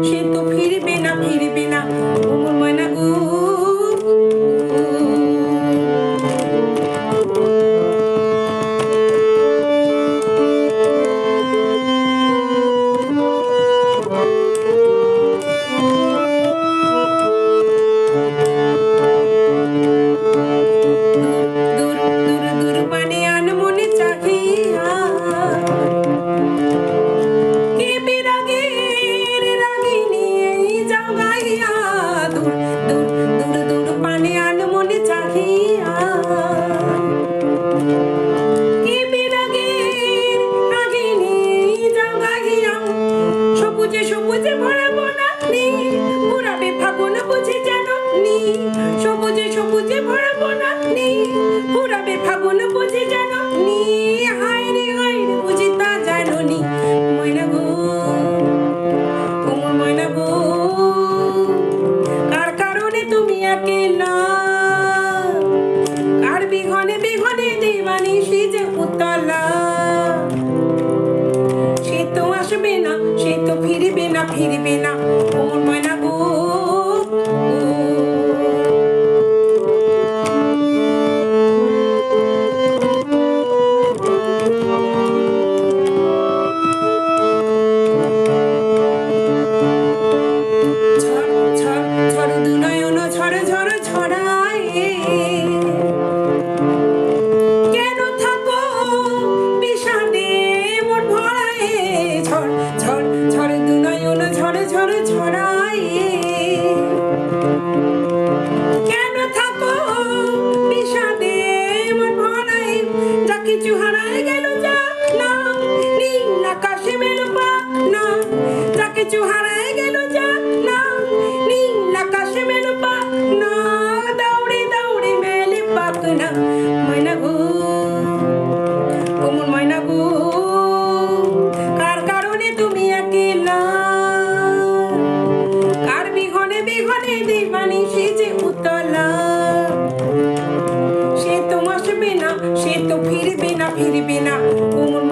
সে তো ফিরবে না ফিরবে না ওমর ময়না গো। দূর দূর দূর পানে আনমনে চাহিয়া কে বিরাগের রাগিনী এই যাও গাইয়া। দূর দূর দূর দূর পানে আনমনে চাহিয়া কে বিরাগের রাগিনী এই যাও গাইয়া। সবুজে সবুজে ভরা বনানি পুরাবে ফাগুন বুঝি যেন নি। সবুজে সবুজে ভরা বনানি পুরাবে ফাগুন বুঝি যেন নি। হায় রে বুঝি তা জানো নি ময়না গো ওমর ময়না গো। কার কারণে তুমি একেলা কার বিঘনে বিঘনে দিবানি সে যে উতলা। সে তো আসবে না সে তো ফিরবে না ফিরবে না ওমর ময়না গো। ঝড় দুনয়ন ঝড় ঝড় ছড়ায় কেন থাকো বিষাদে মন ভরায়। ঝড় ঝড় ঝড় দুনয়ন ঝড় ঝড় ছড়ায় কেন থাকো বিষাদে মন ভরায়। যা কিছু হারায় গেল যা না নীল আকাশে মেল পাক না। যা কিছু হারায় গেল যা না নীল আকাশে মেল পাক না। দৌড়ে দৌড়ে মেলে পাক না ময়না গো ওমর ময়না গো। কার কারণে তুমি একেলা কার বিঘনে বিঘনে দিবানি সে যে উতলা। সে তো আসবে না সে তো ফিরবে না ফিরবে না ওমর